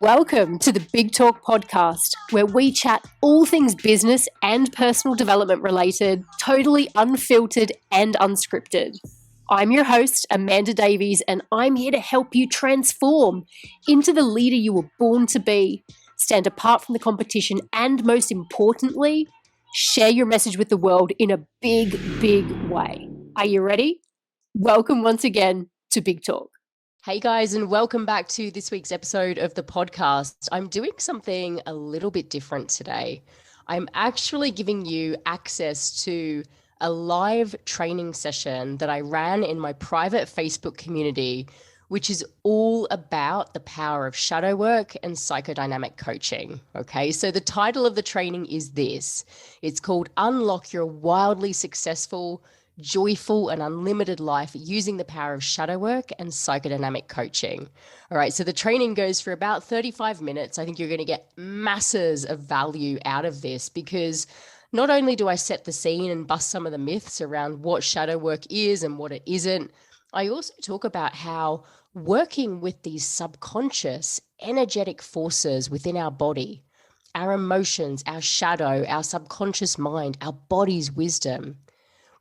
Welcome to the Big Talk podcast, where we chat all things business and personal development related, totally unfiltered and unscripted. I'm your host, Amanda Davies, and I'm here to help you transform into the leader you were born to be, stand apart from the competition, and most importantly, share your message with the world in a big, big way. Are you ready? Welcome once again to Big Talk. Hey guys, and welcome back to this week's episode of the podcast. I'm doing something a little bit different today. I'm actually giving you access to a live training session that I ran in my private Facebook community, which is all about the power of shadow work and psychodynamic coaching. Okay, so the title of the training is this. It's called Unlock Your Wildly Successful, Joyful and Unlimited Life Using the Power of Shadow Work and Psychodynamic Coaching. All right, so the training goes for about 35 minutes. I think you're going to get masses of value out of this because not only do I set the scene and bust some of the myths around what shadow work is and what it isn't, I also talk about how working with these subconscious energetic forces within our body, our emotions, our shadow, our subconscious mind, our body's wisdom,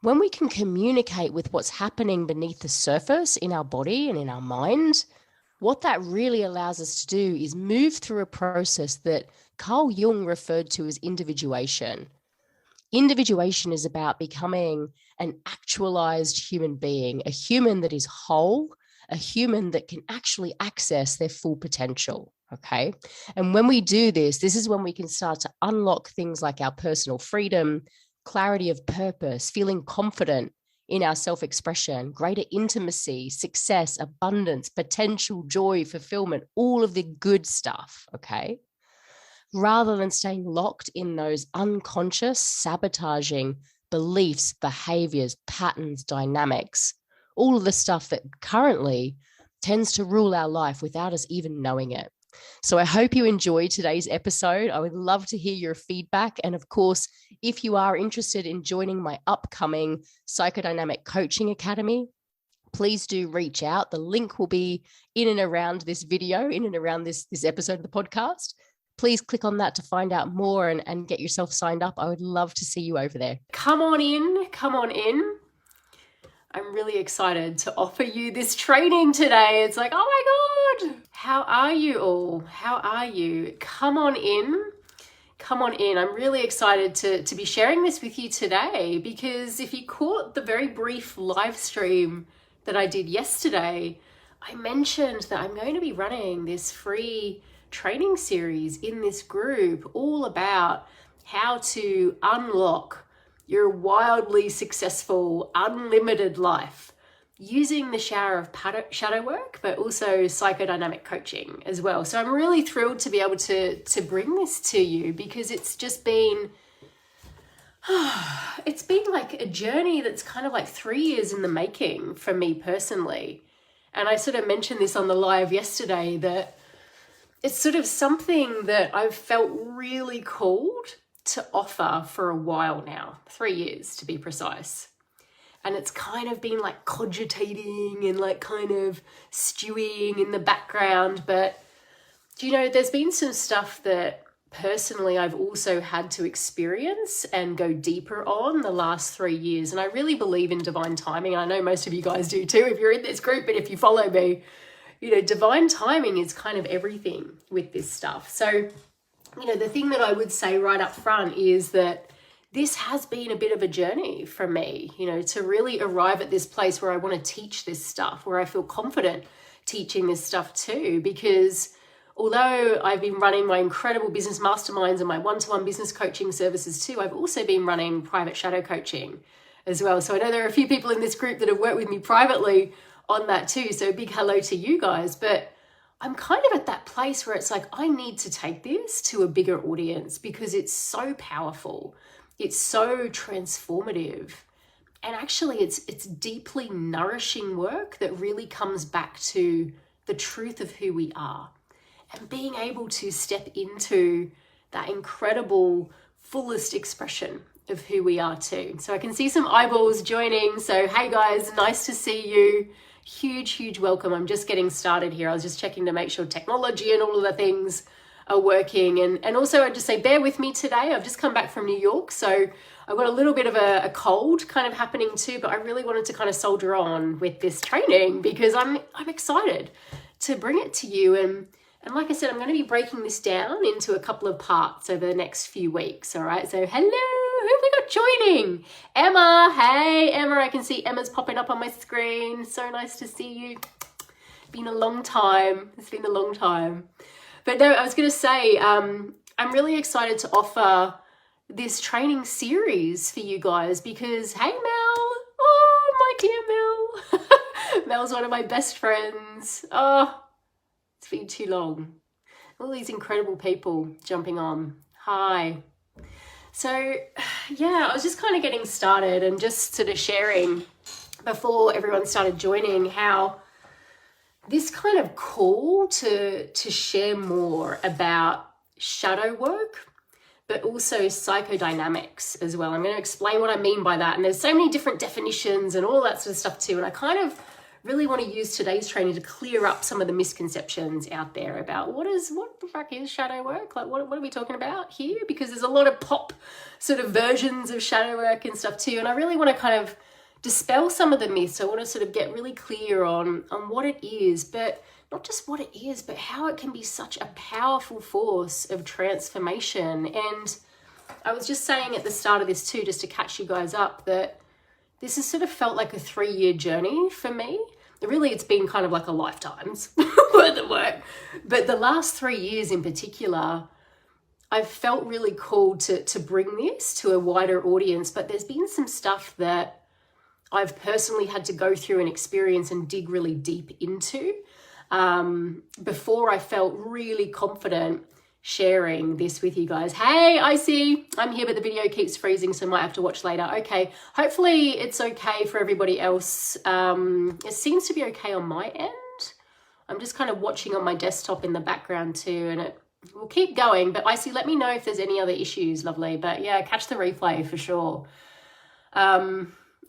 when we can communicate with what's happening beneath the surface in our body and in our mind, what that really allows us to do is move through a process that Carl Jung referred to as individuation. Individuation is about becoming an actualized human being, a human that is whole, a human that can actually access their full potential. Okay. And when we do this, this is when we can start to unlock things like our personal freedom, clarity of purpose, feeling confident in our self-expression, greater intimacy, success, abundance, potential, joy, fulfillment, all of the good stuff, okay? Rather than staying locked in those unconscious, sabotaging beliefs, behaviors, patterns, dynamics, all of the stuff that currently tends to rule our life without us even knowing it. So I hope you enjoyed today's episode. I would love to hear your feedback. And of course, if you are interested in joining my upcoming Psychodynamic Coaching Academy, please do reach out. The link will be in and around this video, in and around this episode of the podcast. Please click on that to find out more and get yourself signed up. I would love to see you over there. Come on in. Come on in. I'm really excited to offer you this training today. It's like, oh my God, how are you all? How are you? Come on in. Come on in. I'm really excited to be sharing this with you today because if you caught the very brief live stream that I did yesterday, I mentioned that I'm going to be running this free training series in this group all about how to unlock your wildly successful, unlimited life using the shower of shadow work, but also psychodynamic coaching as well. So I'm really thrilled to be able to bring this to you because it's just been, it's been like a journey that's kind of like 3 years in the making for me personally. And I sort of mentioned this on the live yesterday that it's sort of something that I've felt really called to offer for a while now, 3 years to be precise. And it's kind of been like cogitating and like kind of stewing in the background. But, you know, there's been some stuff that personally I've also had to experience and go deeper on the last 3 years. And I really believe in divine timing. I know most of you guys do too if you're in this group, but if you follow me, you know, divine timing is kind of everything with this stuff. So, you know, the thing that I would say right up front is that this has been a bit of a journey for me, you know, to really arrive at this place where I want to teach this stuff, where I feel confident teaching this stuff too, because although I've been running my incredible business masterminds and my one-to-one business coaching services too, I've also been running private shadow coaching as well. So I know there are a few people in this group that have worked with me privately on that too. So big hello to you guys. But I'm kind of at that place where it's like, I need to take this to a bigger audience because it's so powerful. It's so transformative. And actually it's deeply nourishing work that really comes back to the truth of who we are and being able to step into that incredible, fullest expression of who we are too. So I can see some eyeballs joining. So, hey guys, nice to see you. huge welcome. I'm just getting started here. I was just checking to make sure technology and all of the things are working. And also I'd just say, bear with me today. I've just come back from New York, so I've got a little bit of a cold kind of happening too, but I really wanted to kind of soldier on with this training because I'm excited to bring it to you. And like I said, I'm going to be breaking this down into a couple of parts over the next few weeks. All right. So hello, who have we got joining? Emma. Hey, Emma. I can see Emma's popping up on my screen. So nice to see you. Been a long time. It's been a long time. But no, I was going to say, I'm really excited to offer this training series for you guys because, hey, Mel. Oh, my dear Mel. Mel's one of my best friends. Oh, it's been too long. All these incredible people jumping on. Hi. So, yeah, I was just kind of getting started and just sort of sharing before everyone started joining how this kind of call to share more about shadow work, but also psychodynamics as well. I'm going to explain what I mean by that. And there's so many different definitions and all that sort of stuff too. And I kind of really want to use today's training to clear up some of the misconceptions out there about what the fuck is shadow work? Like what are we talking about here? Because there's a lot of pop sort of versions of shadow work and stuff too. And I really want to kind of dispel some of the myths. I want to sort of get really clear on what it is, but not just what it is, but how it can be such a powerful force of transformation. And I was just saying at the start of this too, just to catch you guys up, that this has sort of felt like a 3-year journey for me. Really, it's been kind of like a lifetime's worth of work. But the last 3 years in particular, I've felt really called to bring this to a wider audience. But there's been some stuff that I've personally had to go through and experience and dig really deep into before I felt really confident sharing this with you guys. Hey, I see I'm here, but the video keeps freezing, so I might have to watch later. Okay, hopefully it's okay for everybody else. It seems to be okay on my end. I'm just kind of watching on my desktop in the background too, and it will keep going, but I see, let me know if there's any other issues, lovely. But yeah, catch the replay for sure.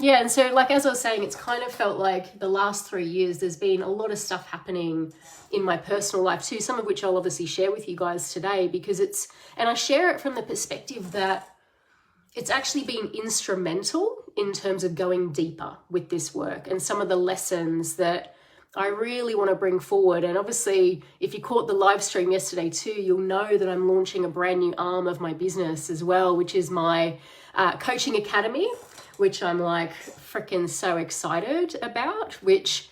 Yeah, and so like as I was saying, it's kind of felt like the last 3 years there's been a lot of stuff happening in my personal life too, some of which I'll obviously share with you guys today because and I share it from the perspective that it's actually been instrumental in terms of going deeper with this work and some of the lessons that I really want to bring forward. And obviously, if you caught the live stream yesterday too, you'll know that I'm launching a brand new arm of my business as well, which is my coaching academy, which I'm like freaking so excited about, which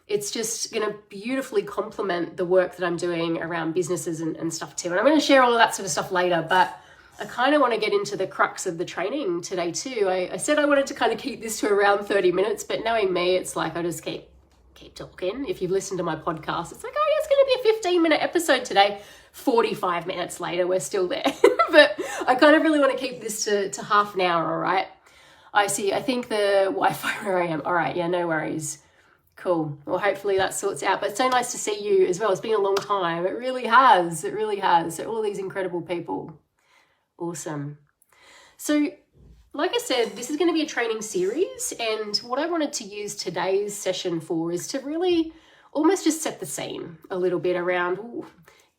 it's just going to beautifully complement the work that I'm doing around businesses and stuff too. And I'm going to share all of that sort of stuff later, but I kind of want to get into the crux of the training today too. I said I wanted to kind of keep this to around 30 minutes, but knowing me, it's like I just keep talking. If you've listened to my podcast, it's like, oh yeah, it's going to be a 15-minute episode today. 45 minutes later, we're still there. But I kind of really want to keep this to half an hour, all right? I see. I think the Wi-Fi where I am. All right. Yeah, no worries. Cool. Well, hopefully that sorts out. But it's so nice to see you as well. It's been a long time. It really has. It really has. So all these incredible people. Awesome. So like I said, this is going to be a training series. And what I wanted to use today's session for is to really almost just set the scene a little bit around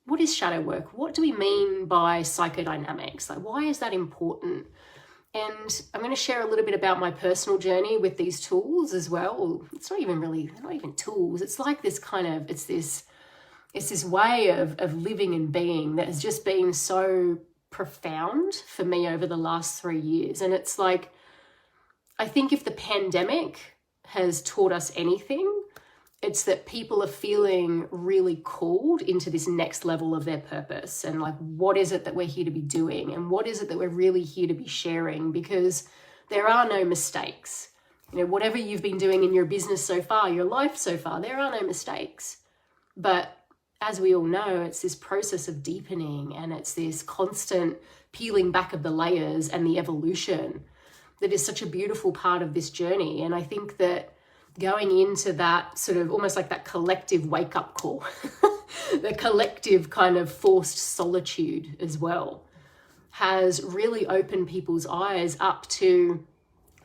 what is shadow work? What do we mean by psychodynamics? Like, why is that important? And I'm going to share a little bit about my personal journey with these tools as well. It's not even tools. It's like this kind of, it's this way of living and being that has just been so profound for me over the last 3 years. And it's like, I think if the pandemic has taught us anything, it's that people are feeling really called into this next level of their purpose. And like, what is it that we're here to be doing? And what is it that we're really here to be sharing? Because there are no mistakes. You know, whatever you've been doing in your business so far, your life so far, there are no mistakes. But as we all know, it's this process of deepening and it's this constant peeling back of the layers and the evolution that is such a beautiful part of this journey. And I think that going into that sort of almost like that collective wake-up call, the collective kind of forced solitude as well, has really opened people's eyes up to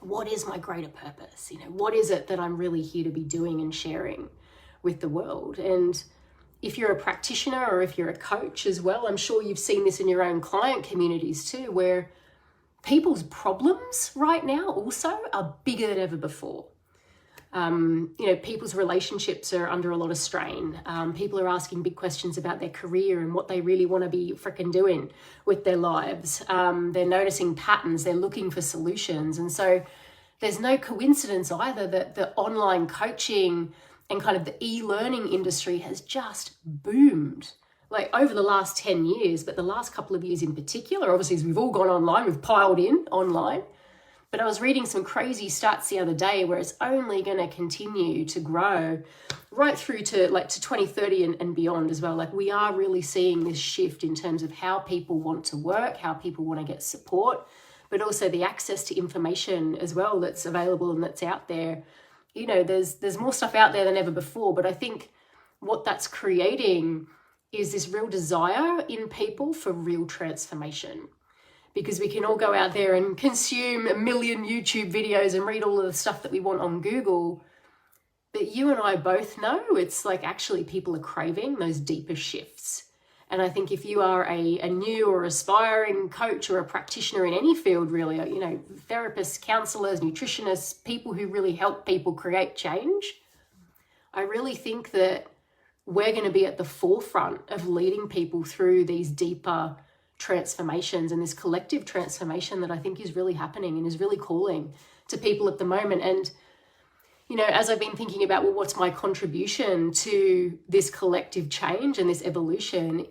what is my greater purpose? What is it that I'm really here to be doing and sharing with the world? And if you're a practitioner or if you're a coach as well, I'm sure you've seen this in your own client communities too, where people's problems right now also are bigger than ever before. People's relationships are under a lot of strain. People are asking big questions about their career and what they really want to be freaking doing with their lives. They're noticing patterns, they're looking for solutions. And so there's no coincidence either that the online coaching and kind of the e-learning industry has just boomed. Like over the last 10 years, but the last couple of years in particular, obviously as we've all gone online, we've piled in online. But I was reading some crazy stats the other day where it's only going to continue to grow right through to 2030 and beyond as well. Like we are really seeing this shift in terms of how people want to work, how people want to get support, but also the access to information as well that's available and that's out there. There's more stuff out there than ever before, but I think what that's creating is this real desire in people for real transformation. Because we can all go out there and consume a million YouTube videos and read all of the stuff that we want on Google. But you and I both know it's like actually people are craving those deeper shifts. And I think if you are a new or aspiring coach or a practitioner in any field, really, therapists, counselors, nutritionists, people who really help people create change, I really think that we're going to be at the forefront of leading people through these deeper transformations and this collective transformation that I think is really happening and is really calling to people at the moment. And, as I've been thinking about, well, what's my contribution to this collective change and this evolution,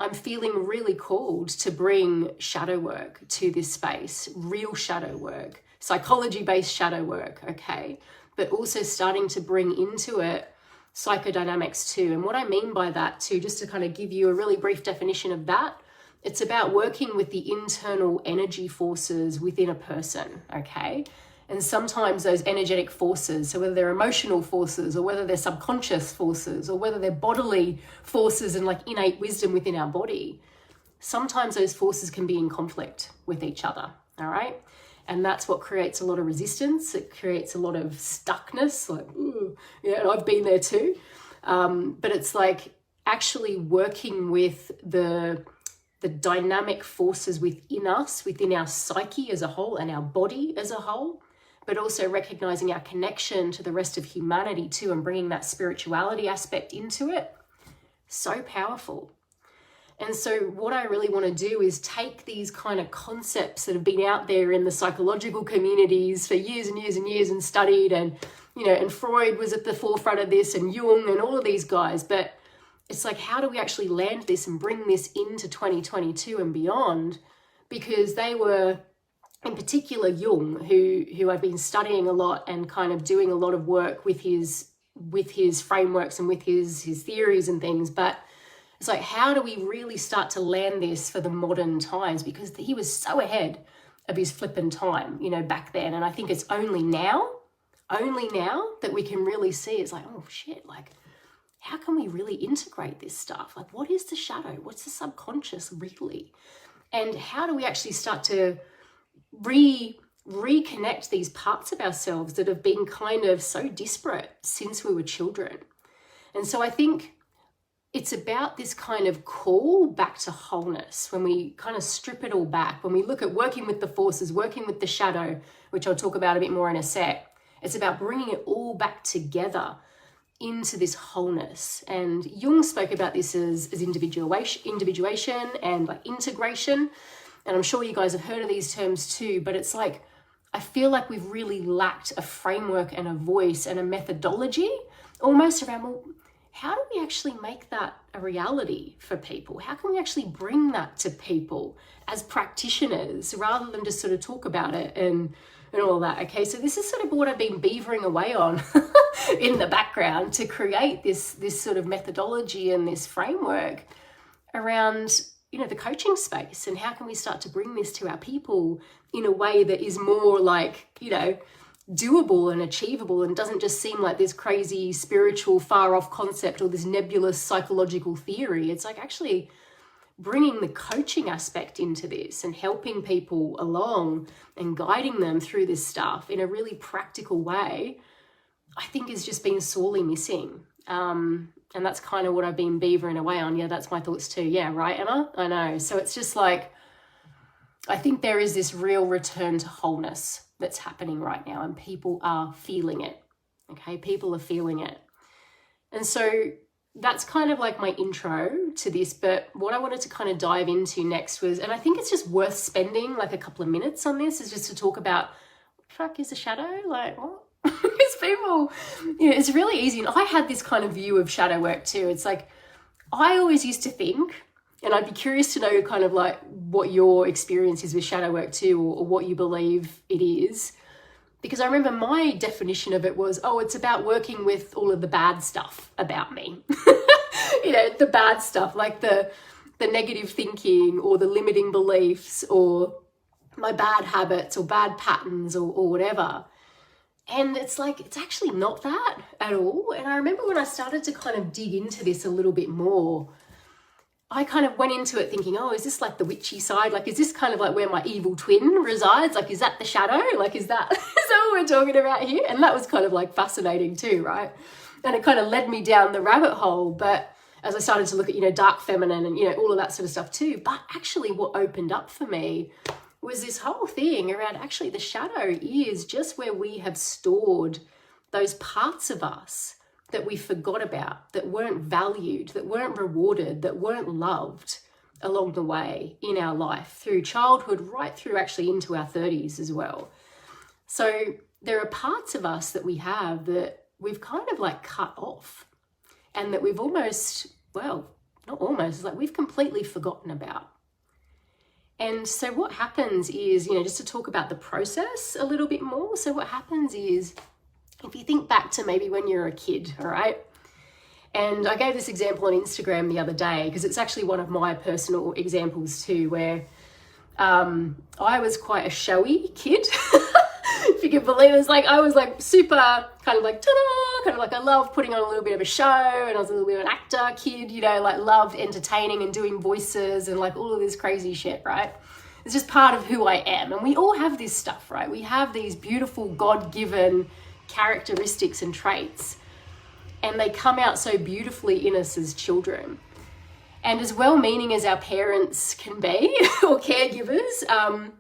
I'm feeling really called to bring shadow work to this space, real shadow work, psychology-based shadow work, okay? But also starting to bring into it psychodynamics too. And what I mean by that too, just to kind of give you a really brief definition of that, it's about working with the internal energy forces within a person, okay? And sometimes those energetic forces, so whether they're emotional forces or whether they're subconscious forces or whether they're bodily forces and like innate wisdom within our body, sometimes those forces can be in conflict with each other, all right? And that's what creates a lot of resistance. It creates a lot of stuckness, like, ooh, yeah, and I've been there too. But it's like actually working with the dynamic forces within us, within our psyche as a whole and our body as a whole, but also recognizing our connection to the rest of humanity too and bringing that spirituality aspect into it. So powerful. And so what I really want to do is take these kind of concepts that have been out there in the psychological communities for years and years and years and studied, and, and Freud was at the forefront of this and Jung and all of these guys, but it's like, how do we actually land this and bring this into 2022 and beyond? Because they were, in particular, Jung, who I've been studying a lot and kind of doing a lot of work with his frameworks and with his theories and things. But it's like, how do we really start to land this for the modern times? Because he was so ahead of his flipping time, back then. And I think it's only now that we can really see, it's like, oh shit, like, how can we really integrate this stuff? Like, what is the shadow? What's the subconscious really? And how do we actually start to reconnect these parts of ourselves that have been kind of so disparate since we were children? And so I think it's about this kind of call back to wholeness when we kind of strip it all back, when we look at working with the forces, working with the shadow, which I'll talk about a bit more in a sec. It's about bringing it all back together into this wholeness. And Jung spoke about this as individuation and like integration. And I'm sure you guys have heard of these terms too, but it's like, I feel like we've really lacked a framework and a voice and a methodology almost around, well, how do we actually make that a reality for people? How can we actually bring that to people as practitioners rather than just sort of talk about it and all that? Okay, so this is sort of what I've been beavering away on in the background to create this sort of methodology and this framework around, the coaching space, and how can we start to bring this to our people in a way that is more like, doable and achievable and doesn't just seem like this crazy spiritual far off concept or this nebulous psychological theory. It's like actually bringing the coaching aspect into this and helping people along and guiding them through this stuff in a really practical way, I think has just been sorely missing. And that's kind of what I've been beavering away on. Yeah, that's my thoughts too. Yeah, right, Emma? I know. So it's just like, I think there is this real return to wholeness that's happening right now, and people are feeling it. Okay, people are feeling it. And so that's kind of like my intro to this, but what I wanted to kind of dive into next was, and I think it's just worth spending like a couple of minutes on this, is just to talk about, what the fuck is a shadow? Like, what? Because people, it's really easy. And I had this kind of view of shadow work too. It's like, I always used to think, and I'd be curious to know kind of like what your experience is with shadow work too, or what you believe it is. Because I remember my definition of it was, it's about working with all of the bad stuff about me. The bad stuff, like the negative thinking or the limiting beliefs or my bad habits or bad patterns or whatever. And it's like, it's actually not that at all. And I remember when I started to kind of dig into this a little bit more, I kind of went into it thinking, is this like the witchy side? Like, is this kind of like where my evil twin resides? Like, is that the shadow? Like, is that what we're talking about here? And that was kind of like fascinating too, right? And it kind of led me down the rabbit hole. But as I started to look at, dark feminine and, all of that sort of stuff too. But actually what opened up for me was this whole thing around actually the shadow is just where we have stored those parts of us that we forgot about, that weren't valued, that weren't rewarded, that weren't loved along the way in our life, through childhood, right through actually into our 30s as well. So there are parts of us that we have that we've kind of like cut off, and that we've almost, not almost, it's like we've completely forgotten about. And so what happens is, just to talk about the process a little bit more. So what happens is, if you think back to maybe when you're a kid, all right? And I gave this example on Instagram the other day because it's actually one of my personal examples too, where I was quite a showy kid. If you can believe it, I was like super kind of like, ta-da, kind of like I loved putting on a little bit of a show, and I was a little bit of an actor kid, like loved entertaining and doing voices and like all of this crazy shit, right? It's just part of who I am. And we all have this stuff, right? We have these beautiful God-given characteristics and traits, and they come out so beautifully in us as children. And as well-meaning as our parents can be or caregivers,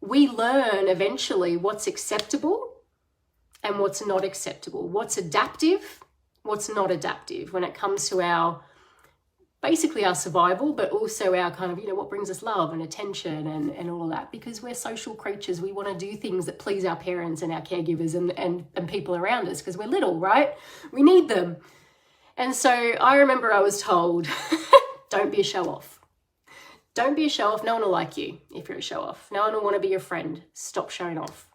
we learn eventually what's acceptable and what's not acceptable, what's adaptive, what's not adaptive when it comes to basically our survival, but also our kind of, what brings us love and attention and all of that, because we're social creatures. We want to do things that please our parents and our caregivers and people around us because we're little, right? We need them. And so I remember I was told, don't be a show-off. Don't be a show-off. No one will like you if you're a show-off. No one will want to be your friend. Stop showing off.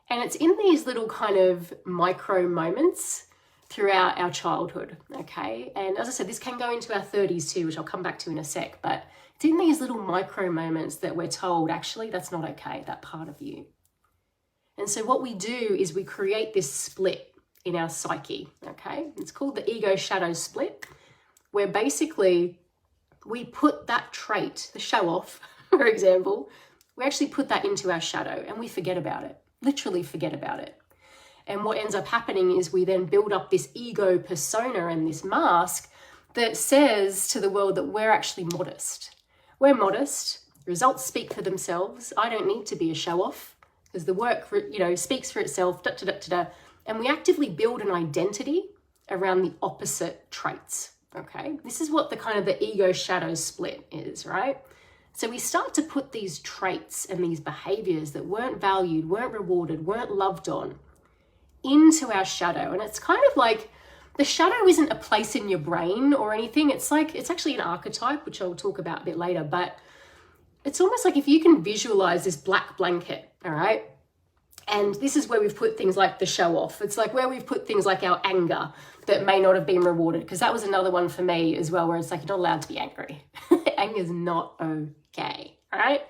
And it's in these little kind of micro moments throughout our childhood, okay? And as I said, this can go into our 30s too, which I'll come back to in a sec, but it's in these little micro moments that we're told, actually, that's not okay, that part of you. And so what we do is we create this split in our psyche, okay? It's called the ego-shadow split, where basically we put that trait, the show-off, for example, we actually put that into our shadow and we forget about it, literally forget about it. And what ends up happening is we then build up this ego persona and this mask that says to the world that we're actually modest. We're modest. Results speak for themselves. I don't need to be a show-off because the work, speaks for itself, And we actively build an identity around the opposite traits, okay? This is what the kind of the ego shadow split is, right? So we start to put these traits and these behaviors that weren't valued, weren't rewarded, weren't loved on into our shadow. And it's kind of like the shadow isn't a place in your brain or anything. It's actually an archetype, which I'll talk about a bit later, but it's almost like if you can visualize this black blanket, all right? And this is where we've put things like the show off. It's like where we've put things like our anger that may not have been rewarded, because that was another one for me as well, where it's like you're not allowed to be angry. Anger's not okay, all right?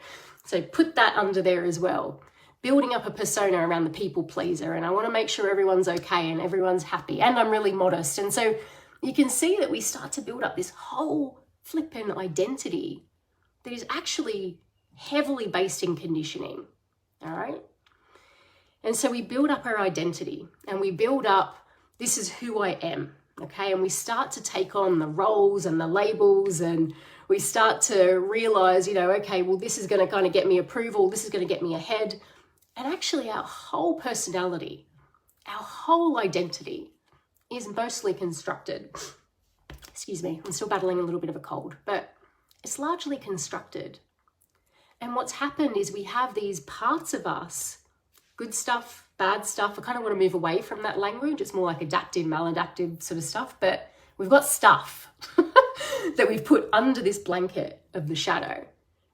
So put that under there as well. Building up a persona around the people pleaser, and I want to make sure everyone's okay and everyone's happy, and I'm really modest. And so you can see that we start to build up this whole flippin' identity that is actually heavily based in conditioning, all right? And so we build up our identity and we build up, this is who I am, okay? And we start to take on the roles and the labels, and we start to realize, okay, well, this is going to kind of get me approval. This is going to get me ahead. And actually our whole personality, our whole identity is mostly constructed. Excuse me, I'm still battling a little bit of a cold, but it's largely constructed. And what's happened is we have these parts of us, good stuff, bad stuff. I kind of want to move away from that language. It's more like adaptive, maladaptive sort of stuff, but we've got stuff that we've put under this blanket of the shadow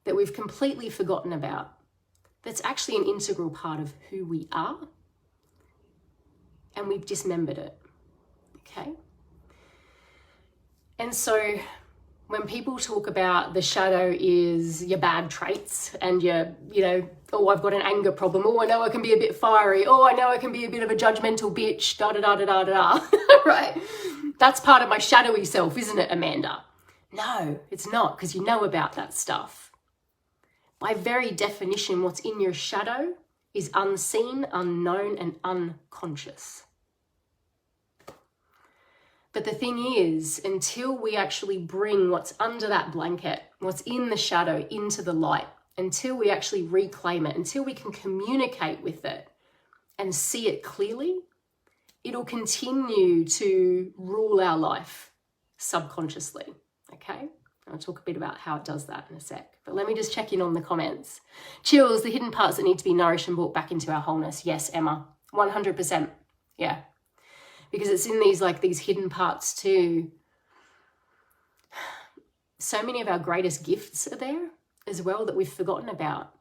that we've completely forgotten about. That's actually an integral part of who we are. And we've dismembered it, okay? And so when people talk about the shadow is your bad traits and your, oh, I've got an anger problem. Oh, I know I can be a bit fiery. Oh, I know I can be a bit of a judgmental bitch, da-da-da-da-da-da, right? That's part of my shadowy self, isn't it, Amanda? No, it's not, because you know about that stuff. By very definition, what's in your shadow is unseen, unknown, and unconscious. But the thing is, until we actually bring what's under that blanket, what's in the shadow, into the light, until we actually reclaim it, until we can communicate with it and see it clearly, it'll continue to rule our life subconsciously, okay? I'll talk a bit about how it does that in a sec. But let me just check in on the comments. Chills, the hidden parts that need to be nourished and brought back into our wholeness. Yes, Emma, 100%. Yeah. Because it's in these hidden parts too. So many of our greatest gifts are there as well that we've forgotten about.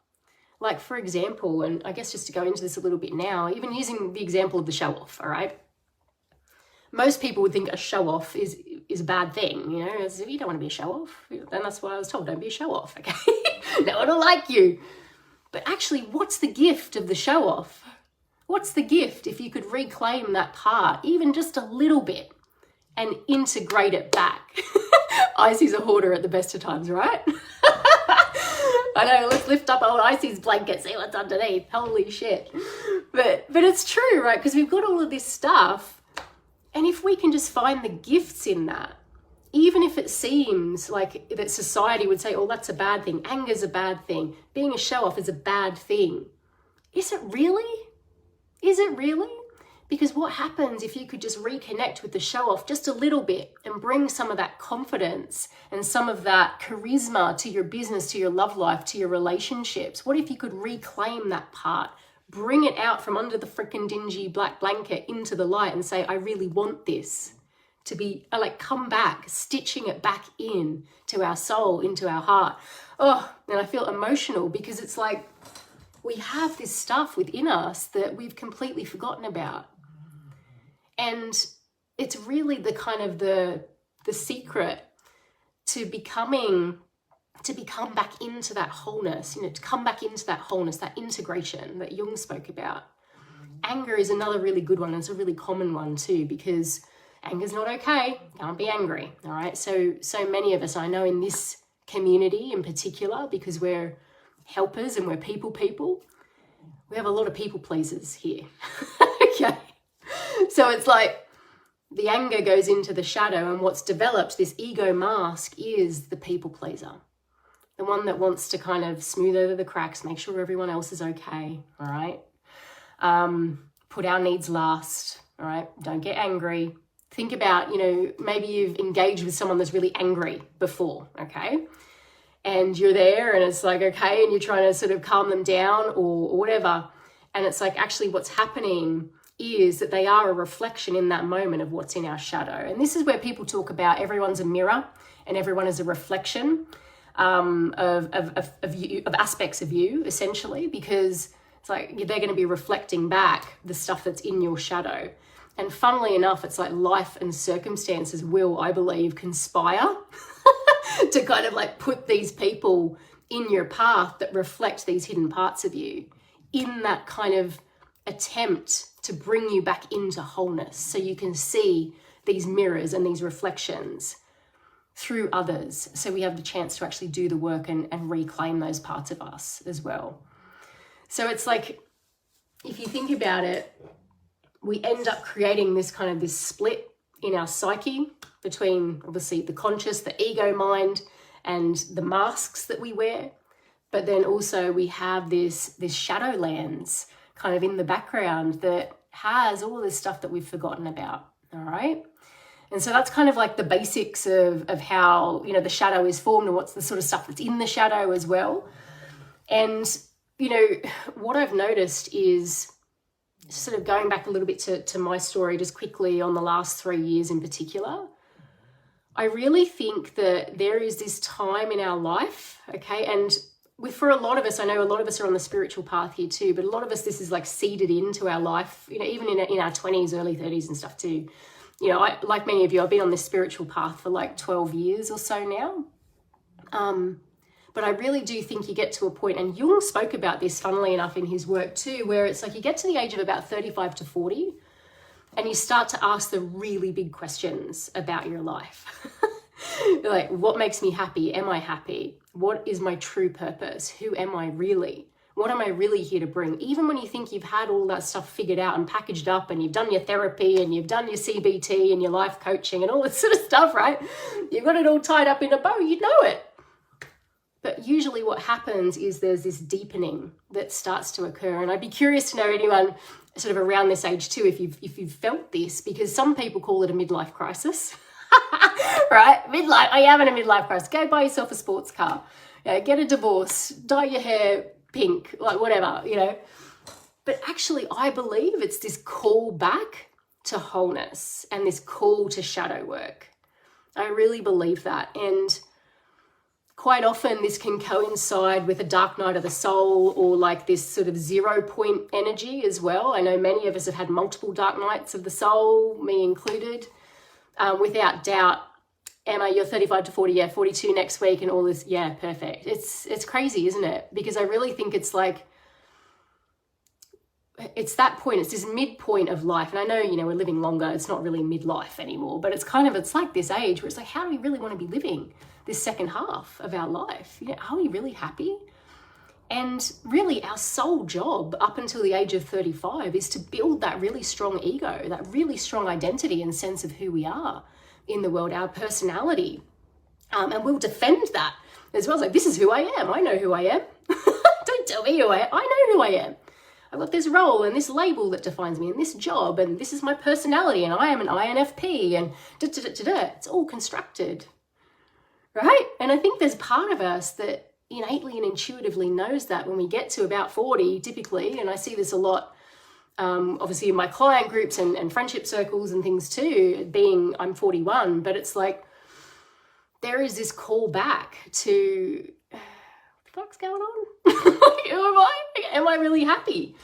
Like, for example, and I guess just to go into this a little bit now, even using the example of the show off, all right? Most people would think a show off is a bad thing, as if you don't want to be a show off, then that's what I was told, don't be a show off, okay? No one will like you. But actually, what's the gift of the show off? What's the gift if you could reclaim that part, even just a little bit, and integrate it back? Icy's a hoarder at the best of times, right? I know, let's lift up old Icy's blanket, see what's underneath. Holy shit. But it's true, right? Because we've got all of this stuff, and if we can just find the gifts in that, even if it seems like that society would say, oh, that's a bad thing, anger's a bad thing, being a show-off is a bad thing. Is it really? Is it really? Because what happens if you could just reconnect with the show-off just a little bit and bring some of that confidence and some of that charisma to your business, to your love life, to your relationships? What if you could reclaim that part, bring it out from under the freaking dingy black blanket into the light and say, I really want this to be, come back, stitching it back in to our soul, into our heart. Oh, and I feel emotional because it's like, we have this stuff within us that we've completely forgotten about. And it's really the kind of the secret to become back into that wholeness, to come back into that wholeness, that integration that Jung spoke about. Anger is another really good one. And it's a really common one too, because anger's not okay. Can't be angry. All right. So many of us, I know in this community in particular, because we're helpers and we're people, we have a lot of people pleasers here. Okay. So it's like the anger goes into the shadow, and what's developed, this ego mask, is the people pleaser. The one that wants to kind of smooth over the cracks, make sure everyone else is okay, all right? Put our needs last, all right? Don't get angry. Think about, maybe you've engaged with someone that's really angry before, okay? And you're there and it's like, okay, and you're trying to sort of calm them down or whatever. And it's like, actually what's happening is that they are a reflection in that moment of what's in our shadow. And this is where people talk about everyone's a mirror and everyone is a reflection of aspects of you, essentially, because it's like they're going to be reflecting back the stuff that's in your shadow. And funnily enough, it's like life and circumstances will, I believe, conspire to kind of like put these people in your path that reflect these hidden parts of you in that kind of attempt to bring you back into wholeness, so you can see these mirrors and these reflections. through others. So we have the chance to actually do the work and reclaim those parts of us as well. So it's like, if you think about it, we end up creating this kind of this split in our psyche between obviously the conscious, the ego mind, and the masks that we wear. But then also we have this shadow lands kind of in the background that has all this stuff that we've forgotten about, all right? And so that's kind of like the basics of how, the shadow is formed and what's the sort of stuff that's in the shadow as well. And, what I've noticed is, sort of going back a little bit to my story just quickly on the last 3 years in particular, I really think that there is this time in our life, okay, and for a lot of us, I know a lot of us are on the spiritual path here too, but a lot of us, this is like seeded into our life, even in our 20s, early 30s and stuff too. Like many of you, I've been on this spiritual path for like 12 years or so now. But I really do think you get to a point, and Jung spoke about this, funnily enough, in his work too, where it's like you get to the age of about 35 to 40 and you start to ask the really big questions about your life. Like, what makes me happy? Am I happy? What is my true purpose? Who am I really? What am I really here to bring? Even when you think you've had all that stuff figured out and packaged up and you've done your therapy and you've done your CBT and your life coaching and all this sort of stuff, right? You've got it all tied up in a bow, you know it. But usually what happens is there's this deepening that starts to occur. And I'd be curious to know anyone sort of around this age too, if you've felt this, because some people call it a midlife crisis, right? Midlife, are you having a midlife crisis? Go buy yourself a sports car, get a divorce, dye your hair pink, like whatever, But actually, I believe it's this call back to wholeness and this call to shadow work. I really believe that. And quite often this can coincide with a dark night of the soul or like this sort of 0 point energy as well. I know many of us have had multiple dark nights of the soul, me included. Without doubt, Emma, you're 35 to 40, 42 next week and all this. Yeah, perfect. It's crazy, isn't it? Because I really think it's like, it's that point, it's this midpoint of life. And I know, we're living longer. It's not really midlife anymore, but it's like this age where it's like, how do we really want to be living this second half of our life? Are we really happy? And really our sole job up until the age of 35 is to build that really strong ego, that really strong identity and sense of who we are in the world, our personality. And we'll defend that as well. It's like, this is who I am. I know who I am. Don't tell me who I am. I know who I am. I've got this role and this label that defines me and this job and this is my personality and I am an INFP and da-da-da-da-da. It's all constructed, right? And I think there's part of us that innately and intuitively knows that when we get to about 40 typically, and I see this a lot obviously in my client groups and friendship circles and things too, being I'm 41, but it's like there is this call back to what the fuck's going on? Am I really happy?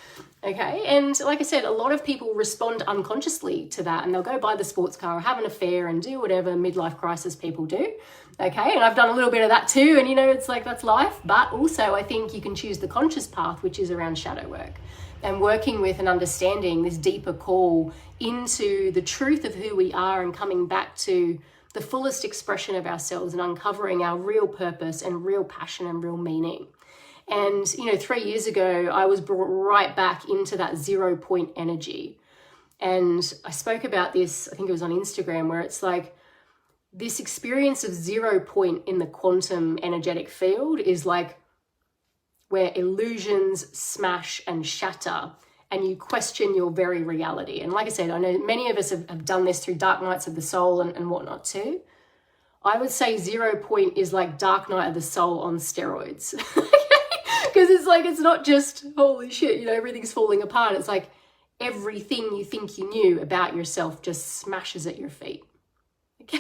Okay, and like I said, a lot of people respond unconsciously to that and they'll go buy the sports car or have an affair and do whatever midlife crisis people do. Okay, and I've done a little bit of that too, and it's like that's life. But also I think you can choose the conscious path, which is around shadow work and working with and understanding this deeper call into the truth of who we are and coming back to the fullest expression of ourselves and uncovering our real purpose and real passion and real meaning. And 3 years ago I was brought right back into that 0 point energy, and I spoke about this, I think it was on Instagram, where it's like this experience of 0 point in the quantum energetic field is like where illusions smash and shatter and you question your very reality. And like I said, I know many of us have done this through dark nights of the soul and whatnot too. I would say 0 point is like dark night of the soul on steroids. Because it's like, it's not just, holy shit, everything's falling apart. It's like everything you think you knew about yourself just smashes at your feet. Okay?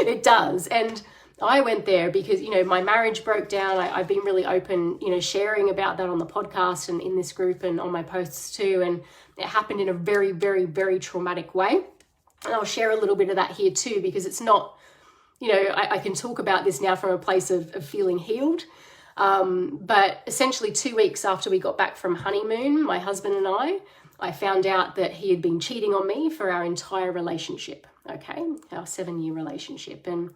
It does. And I went there because, my marriage broke down. I've been really open, sharing about that on the podcast and in this group and on my posts too. And it happened in a very, very, very traumatic way. And I'll share a little bit of that here too, because it's not, I can talk about this now from a place of feeling healed. But essentially 2 weeks after we got back from honeymoon, my husband and I I found out that he had been cheating on me for our entire relationship, okay, our 7-year relationship. And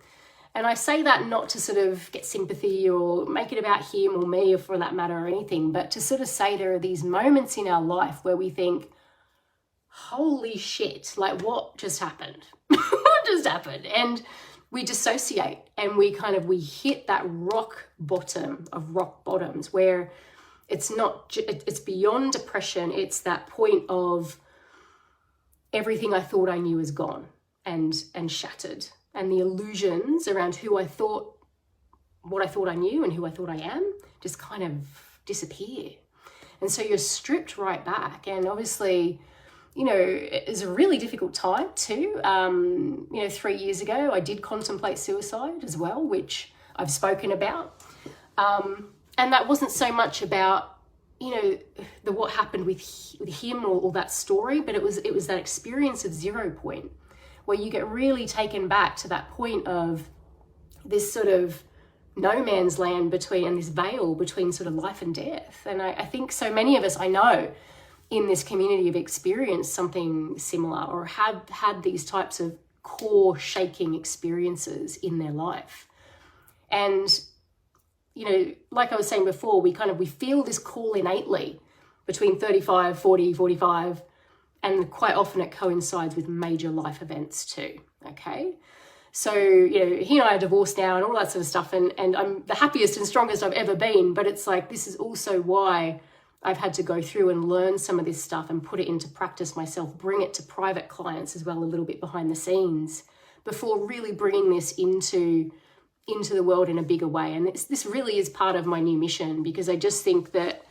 I say that not to sort of get sympathy or make it about him or me or for that matter or anything, but to sort of say there are these moments in our life where we think, holy shit, like what just happened? What just happened? And we dissociate and we hit that rock bottom of rock bottoms where it's beyond depression. It's that point of everything I thought I knew is gone and shattered. And the illusions around what I thought I knew and who I thought I am just kind of disappear. And so you're stripped right back. And obviously, it's a really difficult time too. 3 years ago, I did contemplate suicide as well, which I've spoken about. And that wasn't so much about, what happened with him or that story, but it was that experience of 0 point where you get really taken back to that point of this sort of no man's land and this veil between sort of life and death. And I think so many of us, I know, in this community have experienced something similar or have had these types of core shaking experiences in their life. And, like I was saying before, we feel this call innately between 35, 40, 45, and quite often it coincides with major life events too, okay? So, he and I are divorced now and all that sort of stuff, and I'm the happiest and strongest I've ever been, but it's like, this is also why I've had to go through and learn some of this stuff and put it into practice myself, bring it to private clients as well, a little bit behind the scenes, before really bringing this into the world in a bigger way. And this really is part of my new mission, because I just think that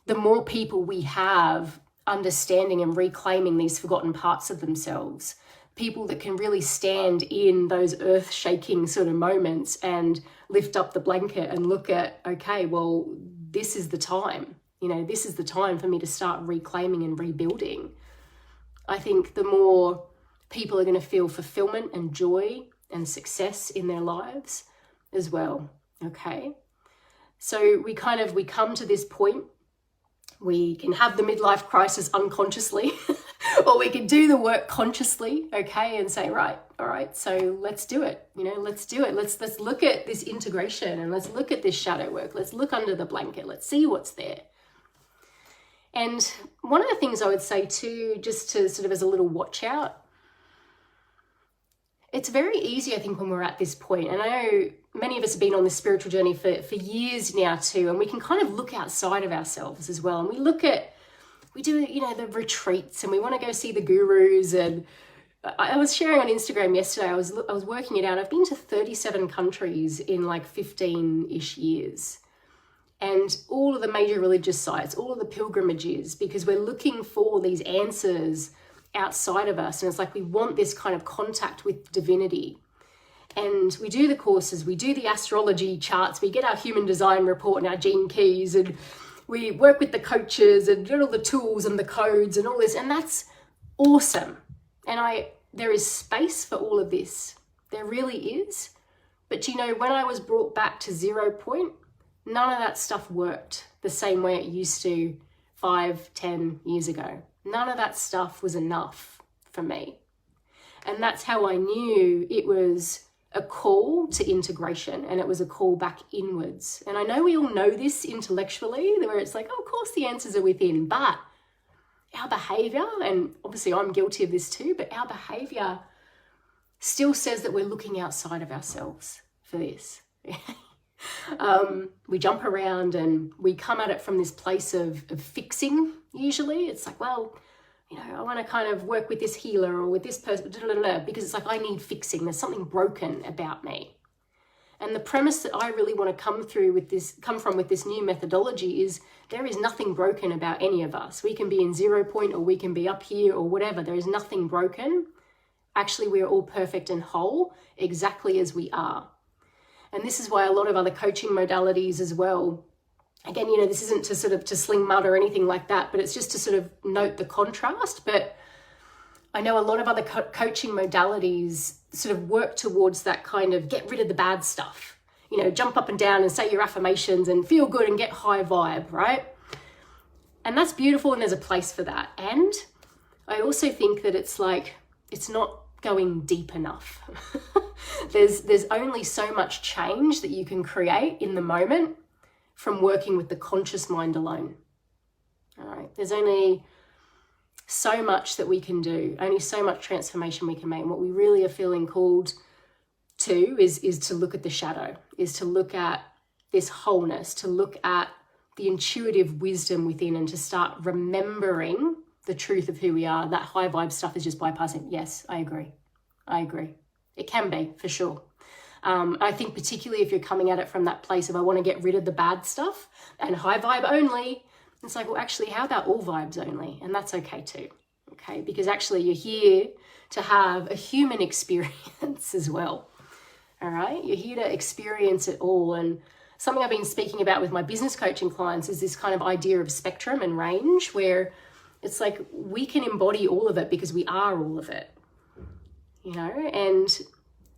the more people we have understanding and reclaiming these forgotten parts of themselves, people that can really stand in those earth-shaking sort of moments and lift up the blanket and look at, okay, well, this is the time. This is the time for me to start reclaiming and rebuilding. I think the more people are going to feel fulfillment and joy and success in their lives as well, okay? So we come to this point. We can have the midlife crisis unconsciously, or we can do the work consciously, okay, and say, right, all right, so let's do it. Let's do it. Let's look at this integration and let's look at this shadow work. Let's look under the blanket. Let's see what's there. And one of the things I would say too, just to sort of as a little watch out, it's very easy, I think, when we're at this point, and I know many of us have been on this spiritual journey for years now too, and we can kind of look outside of ourselves as well. And we do, the retreats, and we want to go see the gurus. And I was sharing on Instagram yesterday, I was working it out. I've been to 37 countries in like 15-ish years. And all of the major religious sites, all of the pilgrimages, because we're looking for these answers outside of us. And it's like we want this kind of contact with divinity. And we do the courses, we do the astrology charts, we get our human design report and our gene keys, and we work with the coaches and get all the tools and the codes and all this. And that's awesome. And there is space for all of this. There really is. But when I was brought back to 0 point, none of that stuff worked the same way it used to 5-10 years ago. None of that stuff was enough for me. And that's how I knew it was a call to integration, and it was a call back inwards. And I know we all know this intellectually, where it's like, oh, of course the answers are within, but our behavior, and obviously I'm guilty of this too, but our behavior still says that we're looking outside of ourselves for this. We jump around and we come at it from this place of fixing. Usually it's like, well, I want to kind of work with this healer or with this person, because it's like, I need fixing. There's something broken about me. And the premise that I really want to come from with this new methodology is there is nothing broken about any of us. We can be in 0 point, or we can be up here, or whatever. There is nothing broken. Actually, we are all perfect and whole, exactly as we are. And this is why a lot of other coaching modalities as well, again, this isn't to sort of to sling mud or anything like that, but it's just to sort of note the contrast. But I know a lot of other coaching modalities sort of work towards that kind of get rid of the bad stuff, jump up and down and say your affirmations and feel good and get high vibe, right? And that's beautiful, and there's a place for that. And I also think that it's like, it's not going deep enough. There's only so much change that you can create in the moment from working with the conscious mind alone. All right, there's only so much that we can do, only so much transformation we can make. And what we really are feeling called to is to look at the shadow, is to look at this wholeness, to look at the intuitive wisdom within, and to start remembering the truth of who we are. That high vibe stuff is just bypassing. Yes, I agree. It can be, for sure. I think particularly if you're coming at it from that place of, I want to get rid of the bad stuff and high vibe only, it's like, well, actually, how about all vibes only? And that's okay too, okay? Because actually you're here to have a human experience as well, all right? You're here to experience it all. And something I've been speaking about with my business coaching clients is this kind of idea of spectrum and range, where it's like we can embody all of it because we are all of it, you know? And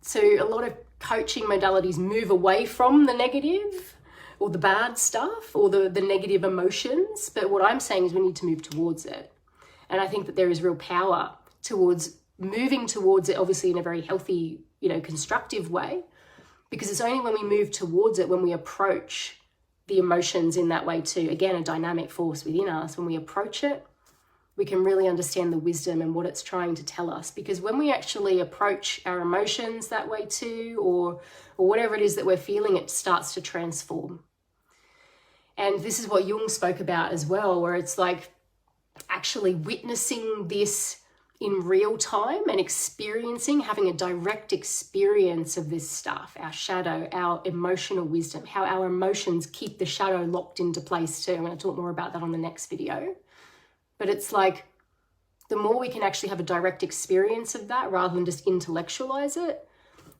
so a lot of coaching modalities move away from the negative or the bad stuff or the negative emotions. But what I'm saying is we need to move towards it. And I think that there is real power towards moving towards it, obviously in a very healthy, you know, constructive way, because it's only when we move towards it, when we approach the emotions in that way too, again, a dynamic force within us, when we approach it, we can really understand the wisdom and what it's trying to tell us. Because when we actually approach our emotions that way too, or whatever it is that we're feeling, it starts to transform. And this is what Jung spoke about as well, where it's like actually witnessing this in real time and experiencing, having a direct experience of this stuff, our shadow, our emotional wisdom, how our emotions keep the shadow locked into place too. I'm going to talk more about that on the next video. But it's like, the more we can actually have a direct experience of that rather than just intellectualize it,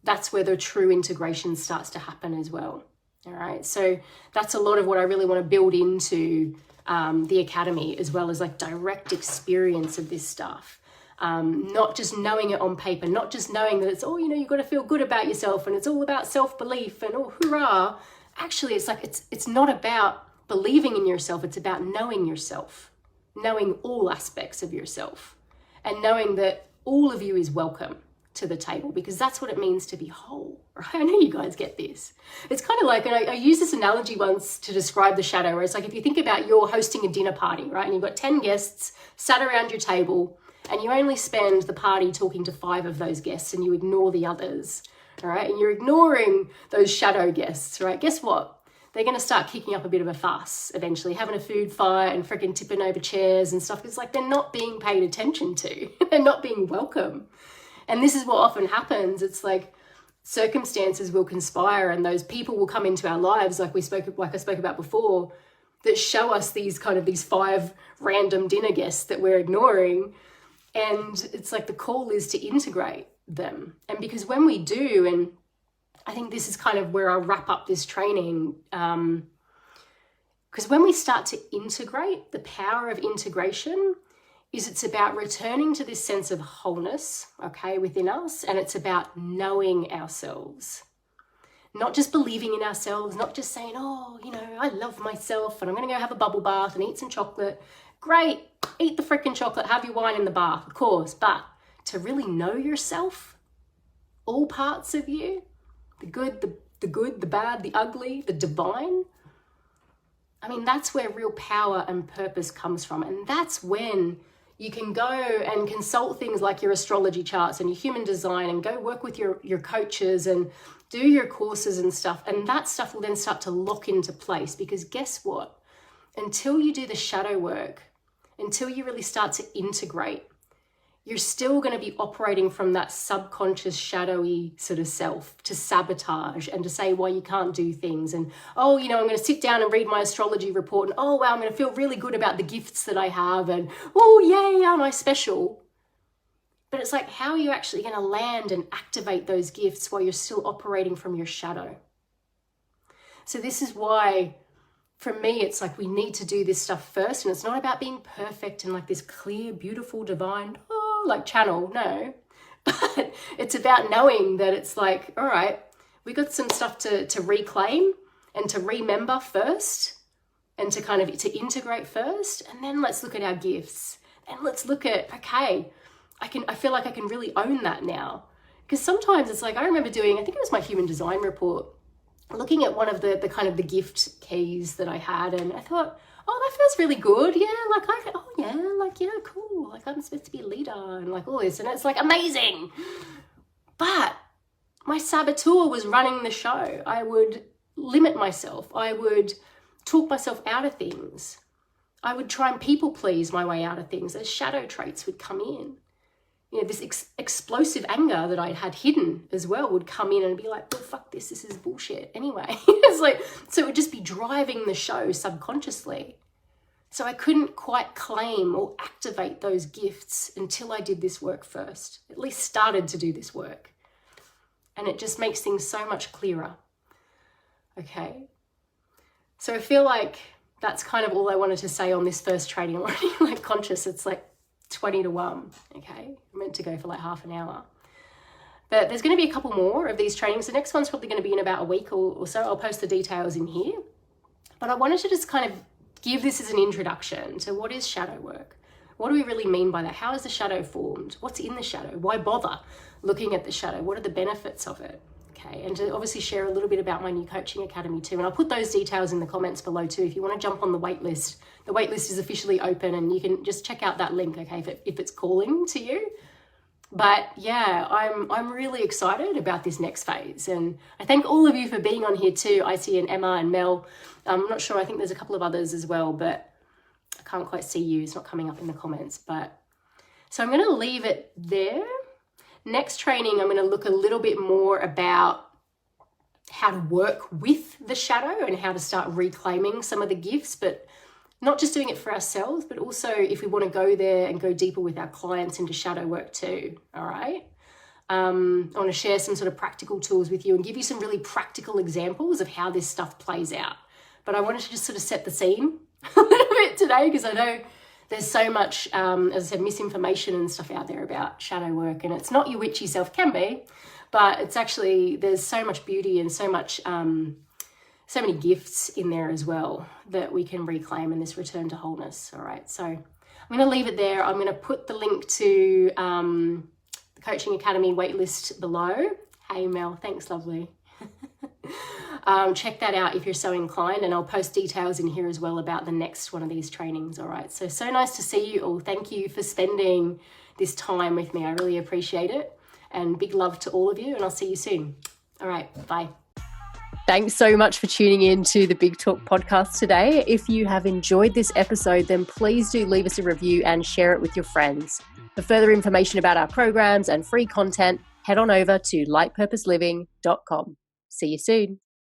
that's where the true integration starts to happen as well. All right. So that's a lot of what I really want to build into the academy, as well as like direct experience of this stuff. Not just knowing it on paper, not just knowing that it's, oh, you know, you've got to feel good about yourself and it's all about self-belief and oh, hurrah. Actually, it's like, it's not about believing in yourself. It's about knowing yourself, knowing all aspects of yourself, and knowing that all of you is welcome to the table, because that's what it means to be whole, right? I know you guys get this. It's kind of like, and I used this analogy once to describe the shadow, where it's like, if you think about you're hosting a dinner party, right? And you've got 10 guests sat around your table, and you only spend the party talking to 5 of those guests, and you ignore the others, all right? And you're ignoring those shadow guests, right? Guess what? They're going to start kicking up a bit of a fuss eventually, having a food fight and freaking tipping over chairs and stuff. It's like they're not being paid attention to. They're not being welcome. And this is what often happens. It's like circumstances will conspire and those people will come into our lives, like I spoke about before, that show us these 5 random dinner guests that we're ignoring. And it's like the call is to integrate them. And because when we do, and I think this is kind of where I'll wrap up this training, because when we start to integrate, the power of integration is it's about returning to this sense of wholeness, okay, within us, and it's about knowing ourselves. Not just believing in ourselves, not just saying, oh, you know, I love myself and I'm going to go have a bubble bath and eat some chocolate. Great, eat the freaking chocolate, have your wine in the bath, of course, but to really know yourself, all parts of you, the good, the bad, the ugly, the divine, I mean, that's where real power and purpose comes from. And that's when you can go and consult things like your astrology charts and your human design and go work with your coaches and do your courses and stuff. And that stuff will then start to lock into place, because guess what? Until you do the shadow work, until you really start to integrate, you're still going to be operating from that subconscious shadowy sort of self to sabotage and to say why you can't do things. And, oh, you know, I'm going to sit down and read my astrology report and, oh, wow, I'm going to feel really good about the gifts that I have. And, oh, yay, am I special? But it's like, how are you actually going to land and activate those gifts while you're still operating from your shadow? So this is why, for me, it's like we need to do this stuff first. And it's not about being perfect and like this clear, beautiful, divine, like channel, no. But it's about knowing that it's like, all right, we got some stuff to reclaim and to remember first. and to integrate first, and then let's look at our gifts, and let's look at, okay, I feel like I can really own that now. Because sometimes it's like, I remember doing, I think it was my human design report, looking at one of the kind of the gift keys that I had, and I thought, oh, that feels really good. Yeah, cool. Like, I'm supposed to be a leader and like all this, and it's like amazing. But my saboteur was running the show. I would limit myself. I would talk myself out of things. I would try and people please my way out of things. Those shadow traits would come in. You know, this explosive anger that I had hidden as well would come in and be like, well, fuck this is bullshit anyway. It's like, so it would just be driving the show subconsciously. So I couldn't quite claim or activate those gifts until I did this work first, at least started to do this work. And it just makes things so much clearer. Okay. So I feel like that's kind of all I wanted to say on this first training. I'm already like conscious. It's like 20 to 1. Okay. I'm meant to go for like half an hour. But there's going to be a couple more of these trainings. The next one's probably going to be in about a week or so. I'll post the details in here. But I wanted to just kind of give this as an introduction to what is shadow work. What do we really mean by that? How is the shadow formed? What's in the shadow? Why bother looking at the shadow? What are the benefits of it? Okay, and to obviously share a little bit about my new coaching academy too. And I'll put those details in the comments below too. If you want to jump on the wait list is officially open, and you can just check out that link, okay, if it's calling to you. But yeah, I'm really excited about this next phase. And I thank all of you for being on here too. Icy and Emma and Mel. I'm not sure, I think there's a couple of others as well, but I can't quite see you. It's not coming up in the comments. But so I'm going to leave it there. Next training, I'm going to look a little bit more about how to work with the shadow and how to start reclaiming some of the gifts, but not just doing it for ourselves, but also if we want to go there and go deeper with our clients into shadow work too. All right. I want to share some sort of practical tools with you and give you some really practical examples of how this stuff plays out. But I wanted to just sort of set the scene a little bit today, because I know there's so much, as I said, misinformation and stuff out there about shadow work, and it's not your witchy self, can be, but it's actually, there's so much beauty and so much, so many gifts in there as well that we can reclaim in this return to wholeness. All right. So I'm going to leave it there. I'm going to put the link to the Coaching Academy waitlist below. Hey Mel, thanks, lovely. Check that out if you're so inclined, and I'll post details in here as well about the next one of these trainings. All right. So nice to see you all. Thank you for spending this time with me. I really appreciate it. And big love to all of you, and I'll see you soon. All right. Bye. Thanks so much for tuning in to the Big Talk podcast today. If you have enjoyed this episode, then please do leave us a review and share it with your friends. For further information about our programs and free content, head on over to lightpurposeliving.com. See you soon.